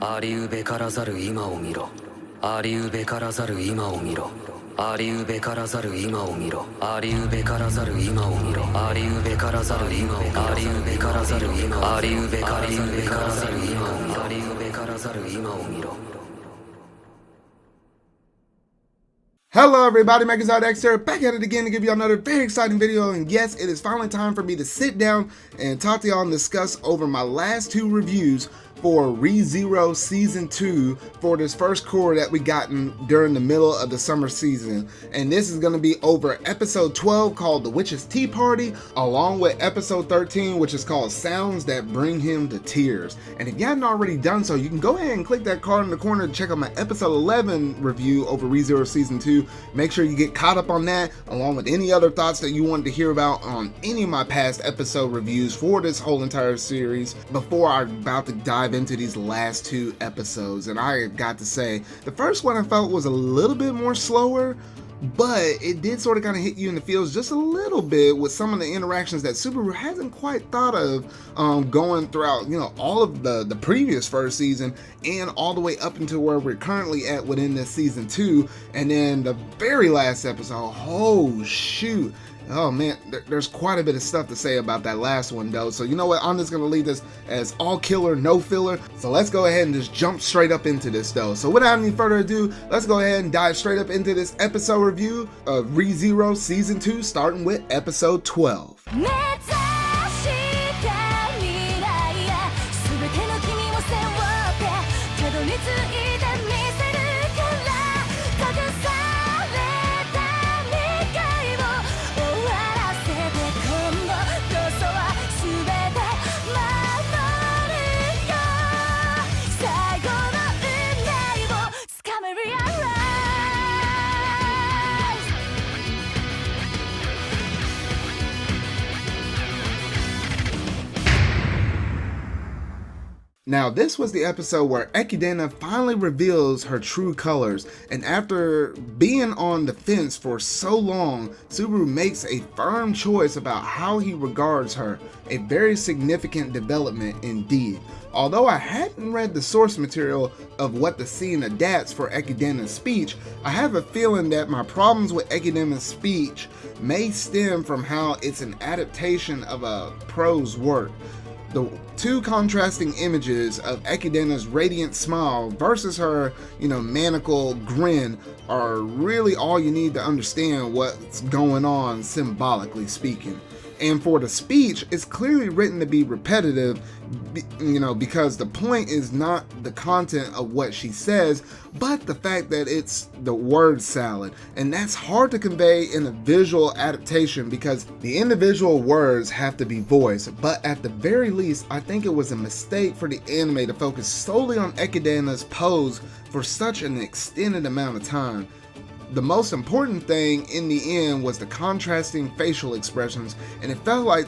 ありうべからざる今を見ろ。ありうべからざる今を見ろ。ありうべからざる今を見ろ。ありうべからざる今を見ろ。ありうべからざる今を見ろ。ありうべからざる今を見ろ。ありうべからざる今を見ろ。ありうべからざる今を見ろ。Hello everybody, Megazord here, back at it again to give you another very exciting video, and yes, it is finally time for me to sit down and talk to y'all and discuss over my last two reviews for ReZero Season 2 for this first cour that we gotten during the middle of the summer season. And this is going to be over episode 12 called The Witch's Tea Party, along with episode 13 which is called Sounds That Bring Him to Tears. And if you haven't already done so, you can go ahead and click that card in the corner to check out my episode 11 review over ReZero Season 2. Make sure you get caught up on that, along with any other thoughts that you wanted to hear about on any of my past episode reviews for this whole entire series before I'm about to dive into these last two episodes. And I got to say, the first one I felt was a little bit more slower, but it did sort of kind of hit you in the feels just a little bit with some of the interactions that Subaru hasn't quite thought of going throughout, you know, all of the previous first season and all the way up until where we're currently at within this season 2. And then the very last episode, oh shoot. Oh man, there's quite a bit of stuff to say about that last one though. So you know what, I'm just going to leave this as all killer, no filler. So let's go ahead and just jump straight up into this though. So without any further ado, let's go ahead and dive straight up into this episode review of ReZero Season 2, starting with episode 12. Now, this was the episode where Ekidena finally reveals her true colors, and after being on the fence for so long, Subaru makes a firm choice about how he regards her, a very significant development indeed. Although I hadn't read the source material of what the scene adapts for Ekidena's speech, I have a feeling that my problems with Ekidena's speech may stem from how it's an adaptation of a prose work. The two contrasting images of Ekidena's radiant smile versus her, manacled grin are really all you need to understand what's going on symbolically speaking. And for the speech, it's clearly written to be repetitive, because the point is not the content of what she says, but the fact that it's the word salad. And that's hard to convey in a visual adaptation because the individual words have to be voiced. But at the very least, I think it was a mistake for the anime to focus solely on Ekidena's pose for such an extended amount of time. The most important thing in the end was the contrasting facial expressions, and it felt like,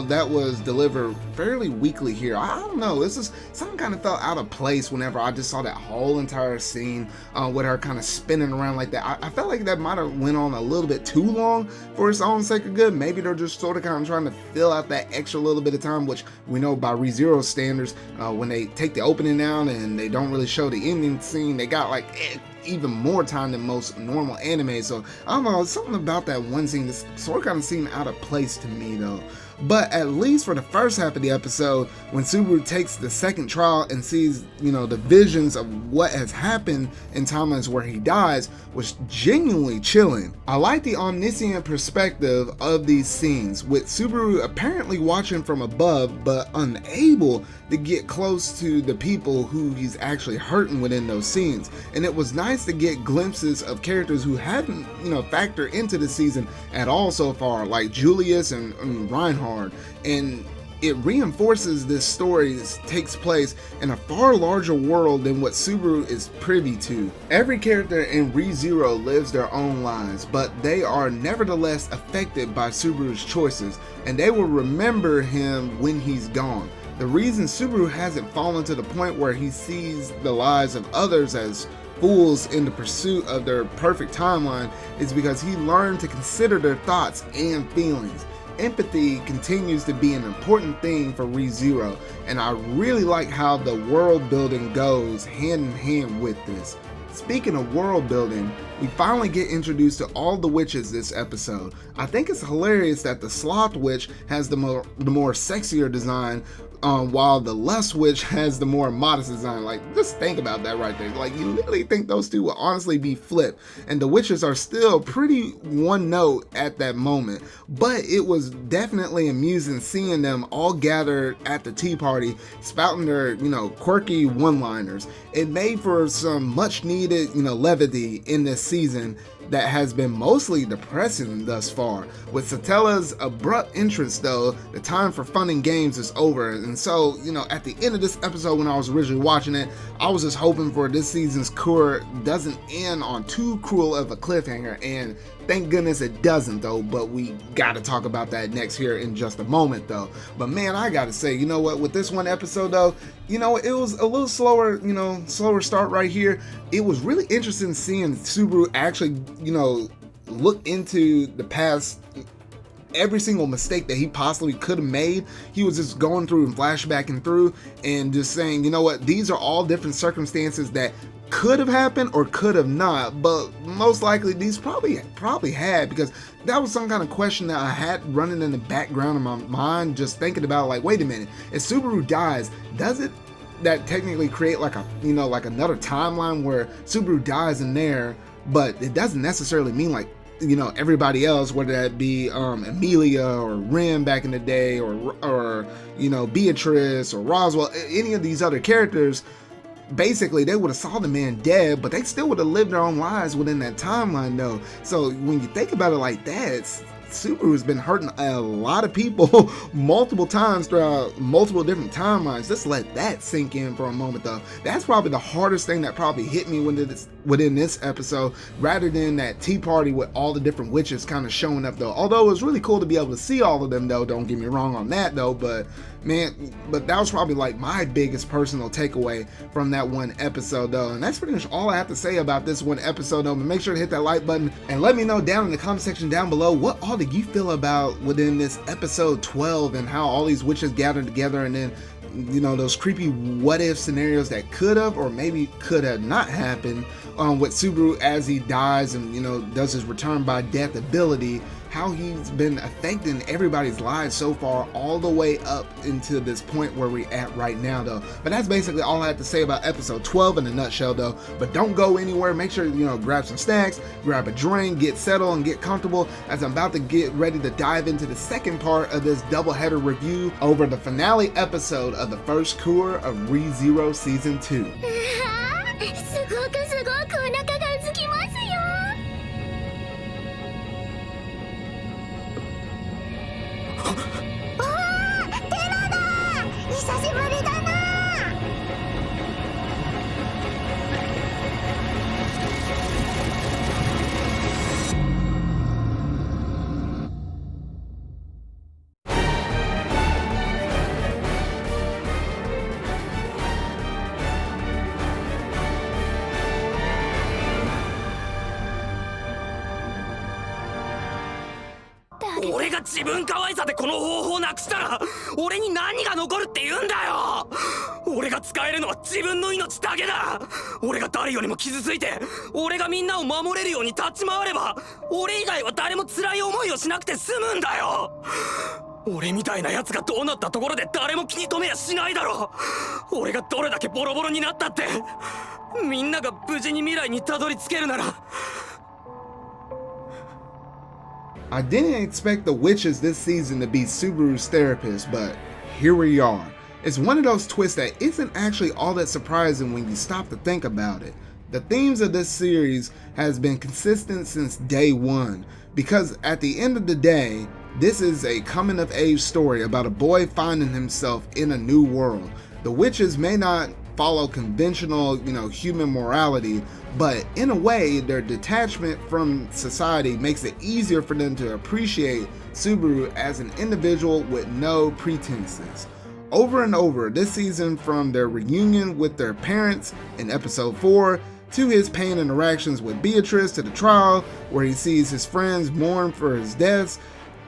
that was delivered fairly weakly here. I don't know, something kind of felt out of place whenever I just saw that whole entire scene with her kind of spinning around like that. I felt like that might have went on a little bit too long for its own sake of good. Maybe they're just sort of kind of trying to fill out that extra little bit of time, which we know by ReZero standards, when they take the opening down and they don't really show the ending scene, they got even more time than most normal anime. So I don't know, something about that one scene that sort of kind of seemed out of place to me though. But at least for the first half of the episode, when Subaru takes the second trial and sees, the visions of what has happened in timelines where he dies, was genuinely chilling. I like the omniscient perspective of these scenes, with Subaru apparently watching from above, but unable to get close to the people who he's actually hurting within those scenes. And it was nice to get glimpses of characters who hadn't, factored into the season at all so far, like Julius and Reinhardt. And it reinforces this story takes place in a far larger world than what Subaru is privy to. Every character in ReZero lives their own lives, but they are nevertheless affected by Subaru's choices, and they will remember him when he's gone. The reason Subaru hasn't fallen to the point where he sees the lives of others as fools in the pursuit of their perfect timeline is because he learned to consider their thoughts and feelings. empathy continues to be an important thing for ReZero, and I really like how the world building goes hand in hand with this. Speaking of world building, we finally get introduced to all the witches this episode. I think it's hilarious that the Sloth Witch has the more sexier design, while the Lust Witch has the more modest design. Like, just think about that right there. Like, you literally think those two will honestly be flipped, and the witches are still pretty one note at that moment. But it was definitely amusing seeing them all gathered at the tea party, spouting their, quirky one-liners. It made for some much needed, levity in this season that has been mostly depressing thus far. With Satella's abrupt entrance though, the time for fun and games is over. And so, at the end of this episode when I was originally watching it, I was just hoping for this season's cour doesn't end on too cruel of a cliffhanger, and thank goodness it doesn't though, but we gotta talk about that next here in just a moment though. But man, I gotta say, you know what, with this one episode though, it was a little slower, slower start right here. It was really interesting seeing Subaru actually, look into the past, every single mistake that he possibly could have made. He was just going through and flashbacking through and just saying, you know what, these are all different circumstances that could have happened or could have not, but most likely these probably had, because that was some kind of question that I had running in the background of my mind, just thinking about, like, wait a minute, if Subaru dies, does it that technically create like a, like another timeline where Subaru dies in there, but it doesn't necessarily mean like, everybody else, whether that be Amelia or Ren back in the day, or Beatrice or Roswell, any of these other characters, basically they would have saw the man dead, but they still would have lived their own lives within that timeline though. So when you think about it like that, Subaru's been hurting a lot of people multiple times throughout multiple different timelines. Just let that sink in for a moment though. That's probably the hardest thing that probably hit me within this episode, rather than that tea party with all the different witches kind of showing up though. Although it was really cool to be able to see all of them though, don't get me wrong on that though, but that was probably like my biggest personal takeaway from that one episode though. And that's pretty much all I have to say about this one episode though. But make sure to hit that like button and let me know down in the comment section down below, what all did you feel about within this episode 12 and how all these witches gathered together, and then those creepy what if scenarios that could have or maybe could have not happened with Subaru as he dies and does his return by death ability, how he's been affecting everybody's lives so far, all the way up into this point where we're at right now though. But that's basically all I have to say about episode 12 in a nutshell though. But don't go anywhere. Make sure grab some snacks, grab a drink, get settled and get comfortable, as I'm about to get ready to dive into the second part of this doubleheader review over the finale episode of the first cour of ReZero season 2. すごくお腹が空きますよ。おー、テラだ。久しぶりだな。俺が自分可愛さでこの方法なくしたら俺に何が残るって言うんだよ。俺が使えるのは自分の命だけだ。俺が誰よりも傷ついて俺がみんなを守れるように立ち回れば、俺以外は誰も辛い思いをしなくて済むんだよ。俺みたいな奴がどうなったところで誰も気に留めやしないだろう。俺がどれだけボロボロになったってみんなが無事に未来にたどり着けるなら。I didn't expect the witches this season to be Subaru's therapist, but here we are. It's one of those twists that isn't actually all that surprising when you stop to think about it. The themes of this series has been consistent since day one, because at the end of the day, this is a coming-of-age story about a boy finding himself in a new world. The witches may not follow conventional, human morality, but in a way, their detachment from society makes it easier for them to appreciate Subaru as an individual with no pretenses. Over and over this season, from their reunion with their parents in episode 4, to his pain interactions with Beatrice, to the trial where he sees his friends mourn for his deaths,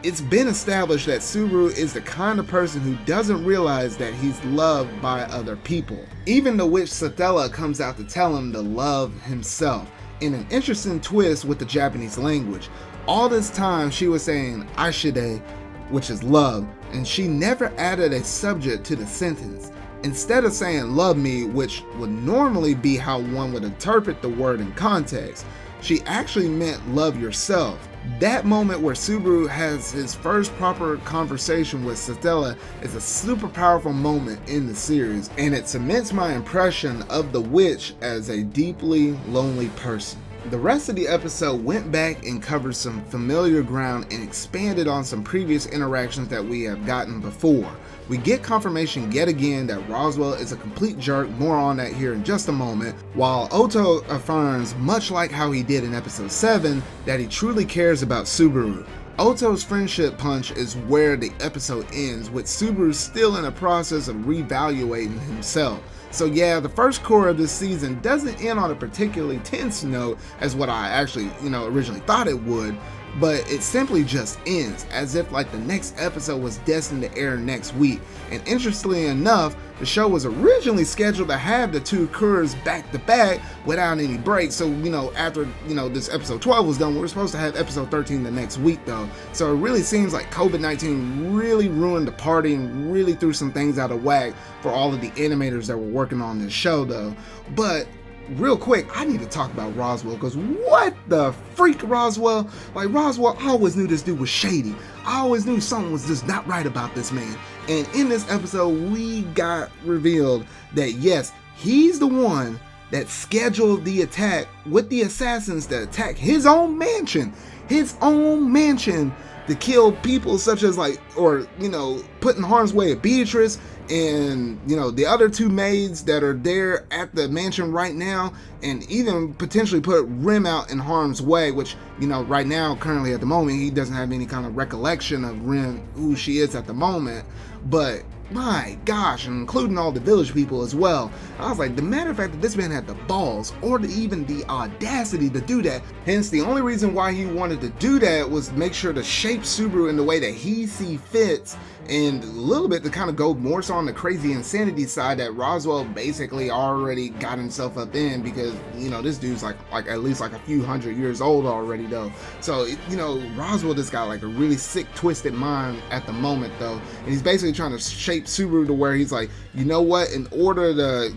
It's been established that Subaru is the kind of person who doesn't realize that he's loved by other people. Even the witch Satella comes out to tell him to love himself, in an interesting twist with the Japanese language. All this time she was saying Ashide, which is love, and she never added a subject to the sentence. Instead of saying love me, which would normally be how one would interpret the word in context, she actually meant love yourself. That moment where Subaru has his first proper conversation with Satella is a super powerful moment in the series, and it cements my impression of the witch as a deeply lonely person. The rest of the episode went back and covered some familiar ground and expanded on some previous interactions that we have gotten before. We get confirmation yet again that Roswell is a complete jerk, more on that here in just a moment, while Oto affirms, much like how he did in episode 7, that he truly cares about Subaru. Oto's friendship punch is where the episode ends, with Subaru still in the process of reevaluating himself. So yeah, the first cour of this season doesn't end on a particularly tense note as what I actually, originally thought it would, but it simply just ends, as if like the next episode was destined to air next week. And interestingly enough, the show was originally scheduled to have the two cours back to back without any breaks. So, after, this episode 12 was done, we were supposed to have episode 13 the next week though. So it really seems like COVID-19 really ruined the party and really threw some things out of whack for all of the animators that were working on this show though. But real quick, I need to talk about Roswell, because what the freak, Roswell? Like, Roswell, I always knew this dude was shady. I always knew something was just not right about this man. And in this episode, we got revealed that yes, he's the one that scheduled the attack with the assassins to attack his own mansion to kill people such as put in harm's way of Beatrice and the other two maids that are there at the mansion right now, and even potentially put Rim out in harm's way, which right now, currently at the moment, he doesn't have any kind of recollection of Rim, who she is at the moment. But my gosh, and including all the village people as well. I was like, the matter of fact that this man had the balls or even the audacity to do that. Hence, the only reason why he wanted to do that was make sure to shape Subaru in the way that he sees fits, and a little bit to kind of go more so on the crazy insanity side that Roswell basically already got himself up in, because this dude's like at least like a few hundred years old already though. So Roswell just got like a really sick, twisted mind at the moment though, and he's basically trying to shape Subaru to where he's like, you know what, in order to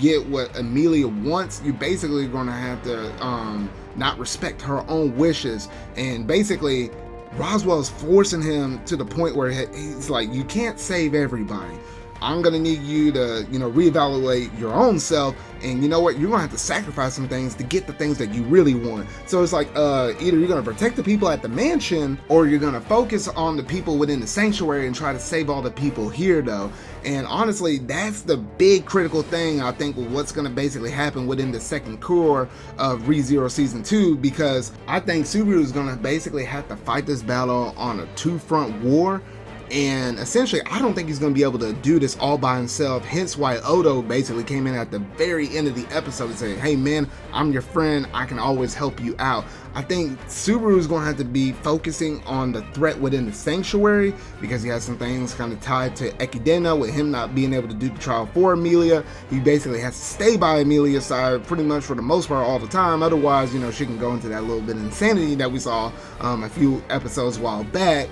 get what Amelia wants, you're basically gonna have to not respect her own wishes. And basically Roswell's forcing him to the point where he's like, you can't save everybody. I'm gonna need you to, reevaluate your own self, and you know what? You're gonna have to sacrifice some things to get the things that you really want. So it's like, either you're gonna protect the people at the mansion, or you're gonna focus on the people within the sanctuary and try to save all the people here, though. And honestly, that's the big critical thing, I think, with what's gonna basically happen within the second cour of ReZero Season 2, because I think Subaru is gonna basically have to fight this battle on a two-front war. And essentially, I don't think he's going to be able to do this all by himself, hence why Odo basically came in at the very end of the episode and said, hey man, I'm your friend, I can always help you out. I think Subaru is going to have to be focusing on the threat within the sanctuary, because he has some things kind of tied to Ekidena, with him not being able to do the trial for Amelia. He basically has to stay by Amelia's side pretty much for the most part all the time, otherwise, she can go into that little bit of insanity that we saw a few episodes a while back.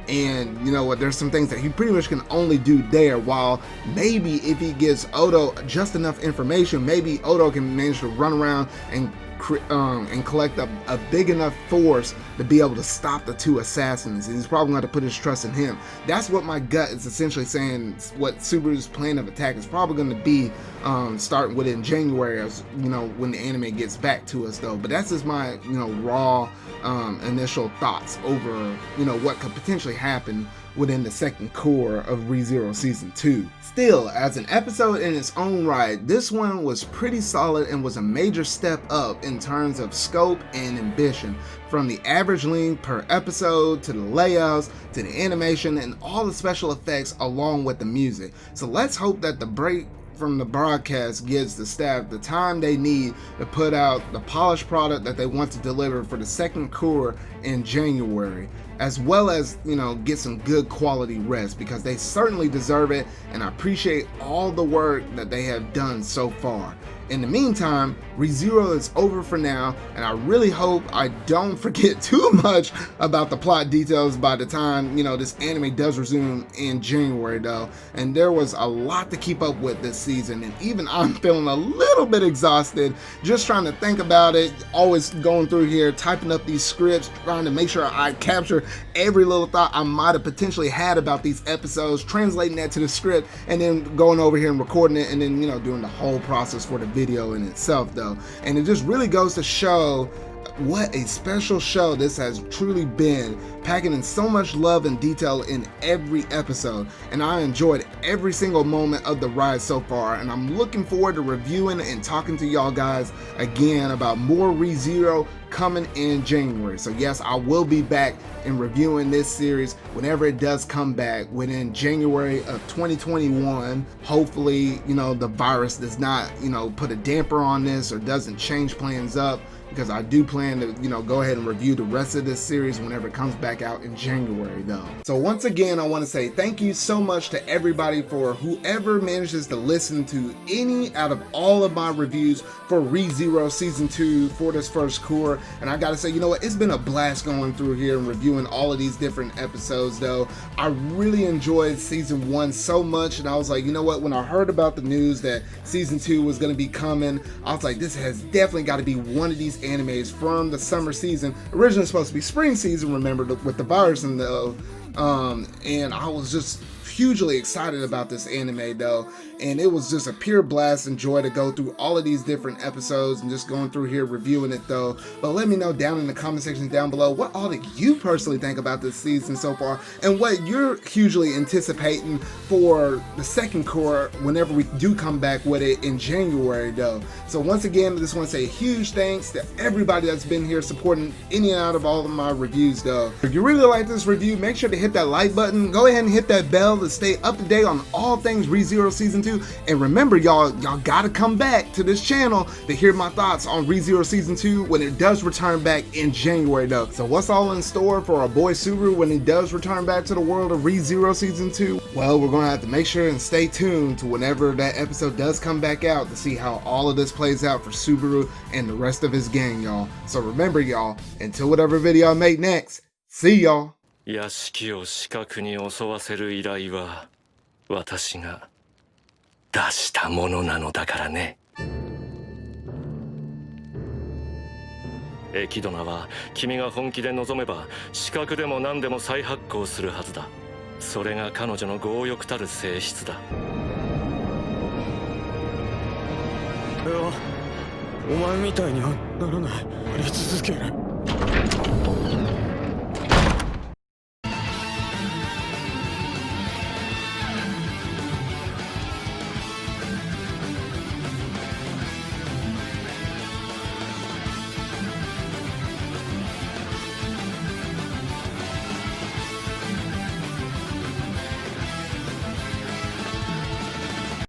And you know what, there's some things that he pretty much can only do there, while maybe if he gives Odo just enough information, maybe Odo can manage to run around and collect a big enough force to be able to stop the two assassins. And he's probably going to put his trust in him. That's what my gut is essentially saying, what Subaru's plan of attack is probably going to be, starting within January, as when the anime gets back to us though. But that's just my raw initial thoughts over what could potentially happen within the second cour of ReZero Season 2. Still, as an episode in its own right, this one was pretty solid and was a major step up in terms of scope and ambition, from the average length per episode, to the layouts, to the animation, and all the special effects along with the music. So let's hope that the break from the broadcast gives the staff the time they need to put out the polished product that they want to deliver for the second cour in January. as well as, you know, get some good quality rest, because they certainly deserve it, and I appreciate all the work that they have done so far. In the meantime, ReZero is over for now, and I really hope I don't forget too much about the plot details by the time, you know, this anime does resume in January though. And there was a lot to keep up with this season, and even I'm feeling a little bit exhausted just trying to think about it, always going through here, typing up these scripts, trying to make sure I capture every little thought I might have potentially had about these episodes, translating that to the script, and then going over here and recording it, and then, you know, doing the whole process for the video in itself though. And it just really goes to show what a special show this has truly been, packing in so much love and detail in every episode, and I enjoyed every single moment of the ride so far, and I'm looking forward to reviewing and talking to y'all guys again about more ReZero coming in January. So yes, I will be back and reviewing this series whenever it does come back within January of 2021. Hopefully, you know, the virus does not, you know, put a damper on this or doesn't change plans up, because I do plan to, you know, go ahead and review the rest of this series whenever it comes back out in January though. So once again, I want to say thank you so much to everybody, for whoever manages to listen to any out of all of my reviews for ReZero Season 2 for this first cour. And I gotta say, you know what, it's been a blast going through here and reviewing all of these different episodes though. I really enjoyed Season 1 so much, and I was like, you know what, when I heard about the news that Season 2 was going to be coming, I was like, this has definitely got to be one of these animes from the summer season. Originally supposed to be spring season, remember, with the virus and and I was just hugely excited about this anime though, and it was just a pure blast and joy to go through all of these different episodes and just going through here reviewing it though. But let me know down in the comment section down below what all that you personally think about this season so far, and what you're hugely anticipating for the second cour whenever we do come back with it in January though. So once again, I just want to say a huge thanks to everybody that's been here supporting any and out of all of my reviews though. If you really like this review, make sure to hit that like button, go ahead and hit that bell to stay up to date on all things ReZero Season 2. And remember, y'all gotta come back to this channel to hear my thoughts on ReZero Season 2 when it does return back in January though. So what's all in store for our boy Subaru when he does return back to the world of ReZero Season 2? Well, we're gonna have to make sure and stay tuned to whenever that episode does come back out to see how all of this plays out for Subaru and the rest of his gang, y'all. So remember, y'all, until whatever video I make next, see y'all. 屋敷を死角に襲わせる依頼は私が出したものなのだからね。エキドナは君が本気で望めば死角でも何でも再発行するはずだ。それが彼女の強欲たる性質だ。俺はお前みたいにはならない。あり続ける。